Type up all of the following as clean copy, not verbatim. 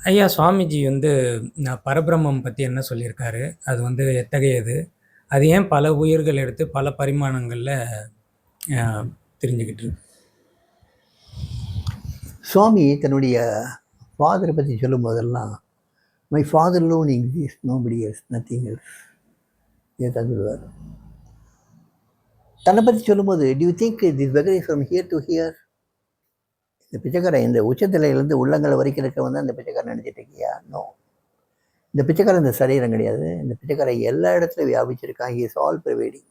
ஐயா சுவாமிஜி வந்து பரபிரம்மம் பத்தி என்ன சொல்லியிருக்காரு? அது வந்து எத்தகையது? அது ஏன் பல உயிர்கள் எடுத்து பல பரிமாணங்கள்ல அ தெரிஞ்சுக்கிட்டு இருக்கு? சுவாமி தன்னுடைய ஃபாதரை பற்றி சொல்லும் போதெல்லாம் my father lone exist nobody else nothing else தான் சொல்லுவார். தன்னை பற்றி சொல்லும்போது do you think this beggar is from here to here, இந்த பிச்சைக்காரன் இந்த உச்சத்திலையிலேருந்து உள்ளங்களை வரைக்கும் இருக்க வந்து அந்த பிச்சைக்காரன் நினச்சிட்டு இருக்கியா? நோ, இந்த பிச்சைக்காரன் இந்த சரீரம் கிடையாது. இந்த பிச்சைக்காரன் எல்லா இடத்துலையும் வியாபிச்சிருக்கான். He is all pervading.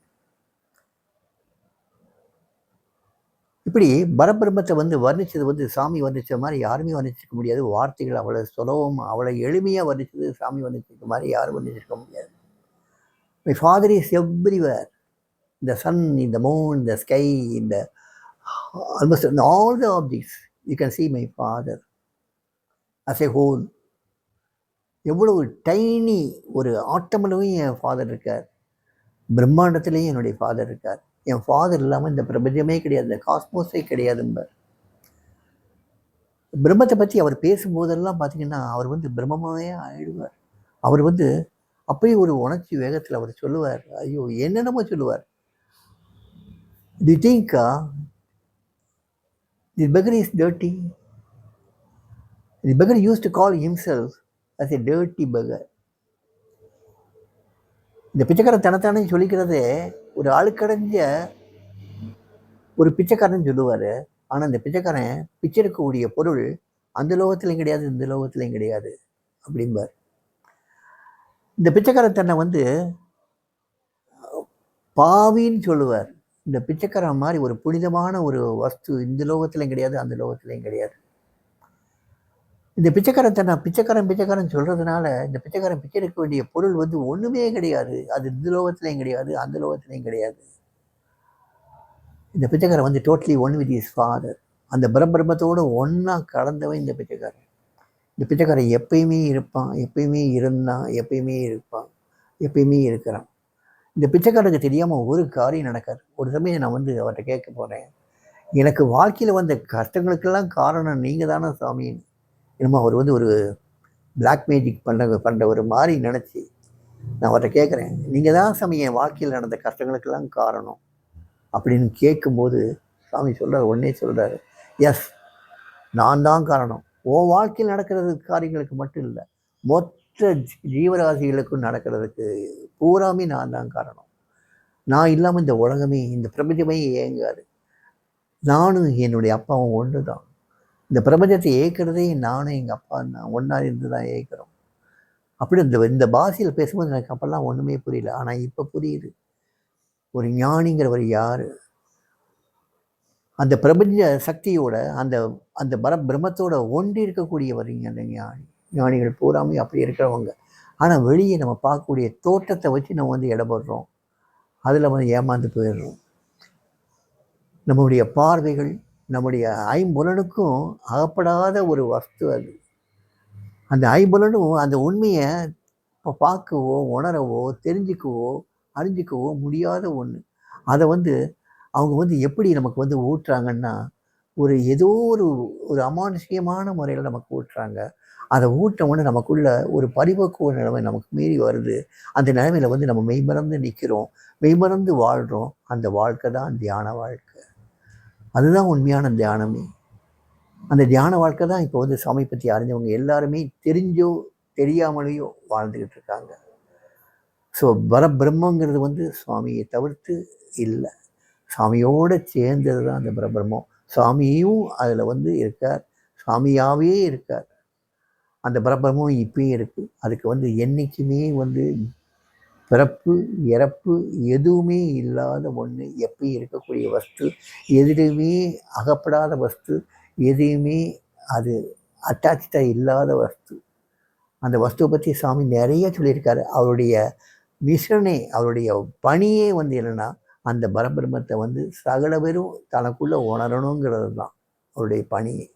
இப்படி பரபிரம்மத்தை வந்து வர்ணிச்சது வந்து சாமி வர்ணிச்ச மாதிரி யாருமே வர்ணிச்சிருக்க முடியாது. வார்த்தைகள் அவ்வளோ சுலபம், அவ்வளோ எளிமையாக வர்ணிச்சது சாமி வர்ணிச்சிருக்க மாதிரி யாரும் வர்ணிச்சிருக்க முடியாது. My father is everywhere. இந்த சன், இந்த மூன், இந்த ஸ்கை, இந்த almost all the objects you can see my father as a whole. எவ்வளவு டைனி ஒரு ஆட்டமிலையும் என் ஃபாதர் இருக்கார், பிரம்மாண்டத்திலையும் என்னுடைய ஃபாதர் இருக்கார். என் ஃபாதர் இல்லாமல் இந்த பிரபஞ்சமே கிடையாது, இந்த காஸ்மோஸே கிடையாதும்பார். பிரம்மத்தை பற்றி அவர் பேசும்போதெல்லாம் பார்த்தீங்கன்னா அவர் வந்து பிரம்மமாவே ஆயிடுவார். அவர் வந்து அப்படியே ஒரு உணர்ச்சி வேகத்தில் அவர் சொல்லுவார். ஐயோ, என்னென்னமோ சொல்லுவார். To think the beggar is dirty. The beggar use to call himself as a dirty beggar. இந்த பிச்சைக்காரன் தனத்தானே சொல்லிக்கிறதே ஒரு ஆளுக்கடைஞ்ச ஒரு பிச்சைக்காரன் சொல்லுவார். ஆனால் இந்த பிச்சைக்காரன் பிச்சை எடுக்கக்கூடிய பொருள் அந்த லோகத்திலையும் கிடையாது, இந்த லோகத்திலையும் கிடையாது அப்படிம்பார். இந்த பிச்சைக்காரன் தன்னை வந்து பாவின்னு சொல்லுவார். இந்த பிச்சைக்காரன் மாதிரி ஒரு புனிதமான ஒரு வஸ்து இந்த லோகத்திலையும் கிடையாது, அந்த லோகத்திலையும் கிடையாது. இந்த பிச்சைக்காரன் தன்னை பிச்சைக்காரன் சொல்கிறதுனால இந்த பிச்சைக்காரன் பிச்சை எடுக்க வேண்டிய பொருள் வந்து ஒன்றுமே கிடையாது. அது இந்த லோகத்திலையும் கிடையாது, அந்த லோகத்திலையும் கிடையாது. இந்த பிச்சைக்காரன் வந்து totally one with is father. அந்த பிரம்மத்தோடு ஒன்றா கலந்தவன் இந்த பிச்சைக்காரன். இந்த பிச்சைக்காரன் எப்பயுமே இருப்பான், எப்பயுமே இருந்தான், எப்பயுமே இருப்பான், எப்பயுமே இருக்கிறான். இந்த பிச்சைக்காரனுக்கு தெரியாமல் ஒரு காரியம் நடக்காது. ஒரு சமயம் நான் வந்து அவர்கிட்ட கேட்க போகிறேன், எனக்கு வாழ்க்கையில் வந்த கஷ்டங்களுக்கெல்லாம் காரணம் நீங்கள் தானே சாமின்னு. என்னமோ அவர் வந்து ஒரு பிளாக் மேஜிக் பண்ணுற ஒரு மாதிரி நினச்சி நான் அவர்கிட்ட கேட்குறேன், நீங்கள் தான் சாமி என் வாழ்க்கையில் நடந்த கஷ்டங்களுக்கெல்லாம் காரணம் அப்படின்னு கேட்கும்போது சாமி சொல்கிறார், உடனே சொல்கிறாரு, எஸ், நான் தான் காரணம். உன் வாழ்க்கையில் நடக்கிறது காரியங்களுக்கு மட்டும் இல்லை, மொத்த ஜீவராசிகளுக்கும் நடக்கிறதுக்கு பூராமே நான் தான் காரணம். நான் இல்லாமல் இந்த உலகமே, இந்த பிரபஞ்சமே இயங்காது. நானும் என்னுடைய அப்பாவும் ஒன்று தான். இந்த பிரபஞ்சத்தை ஏற்கிறதே நானும் எங்கள் அப்பா தான் ஒன்றா இருந்து தான் ஏற்கிறோம். அப்படி இந்த பாஷையில் பேசும்போது எனக்கு அப்பெல்லாம் ஒன்றுமே புரியல. ஆனால் இப்போ புரியுது. ஒரு ஞானிங்கிறவர் யார்? அந்த பிரபஞ்ச சக்தியோட அந்த அந்த பிரம்மத்தோட ஒன்றி இருக்கக்கூடியவர் அந்த ஞானிகள் பூராமே அப்படி இருக்கிறவங்க. ஆனால் வெளியே நம்ம பார்க்கக்கூடிய தோட்டத்தை வச்சு நம்ம வந்து இடப்படுறோம், அதில் வந்து ஏமாந்து போயிடுறோம். நம்முடைய பார்வைகள் நம்முடைய ஐம்புலனுக்கும் அகப்படாத ஒரு வஸ்து அது. அந்த ஐம்புலனும் அந்த உண்மையை இப்போ பார்க்கவோ உணரவோ தெரிஞ்சுக்கவோ அறிஞ்சிக்கவோ முடியாத ஒன்று. அதை வந்து அவங்க வந்து எப்படி நமக்கு வந்து ஊட்டுறாங்கன்னா, ஏதோ ஒரு அமானுஷ்யமான முறையில் நமக்கு ஊட்டுறாங்க. அதை ஊட்டவுடனே நமக்குள்ள ஒரு பரிபக்குவ நிலைமை நமக்கு மீறி வருது. அந்த நிலைமையில் வந்து நம்ம மெய்மறந்து நிற்கிறோம், மெய்மறந்து வாழ்கிறோம். அந்த வாழ்க்கை தான் தியான வாழ்க்கை. அதுதான் உண்மையான தியானமே. அந்த தியான வாழ்க்கை தான் இப்போ வந்து சாமி பற்றி அறிஞ்சவங்க எல்லாருமே தெரிஞ்சோ தெரியாமலேயோ வாழ்ந்துக்கிட்டு இருக்காங்க. ஸோ பரபிரம்மங்கிறது வந்து சுவாமியை தவிர்த்து இல்லை, சாமியோடு சேர்ந்தது தான் அந்த பரபிரம்மம். சாமியும் அதில் வந்து இருக்கார், சாமியாகவே இருக்கார். அந்த பரபிரம்மம் இப்பயும் இருக்குது. அதுக்கு வந்து என்றைக்குமே வந்து பிறப்பு இறப்பு எதுவுமே இல்லாத ஒன்று, எப்பயும் இருக்கக்கூடிய வஸ்து, எதுவுமே அகப்படாத வஸ்து, எதையுமே அது அட்டாச்சாக இல்லாத வஸ்து. அந்த வஸ்துவை பற்றி சாமி நிறைய சொல்லியிருக்காரு. அவருடைய மிஷனே, அவருடைய பணியே வந்து என்னென்னா, அந்த பரபிரம்மத்தை வந்து சகல பேரும் தனக்குள்ளே உணரணுங்கிறது தான் அவருடைய பணியே.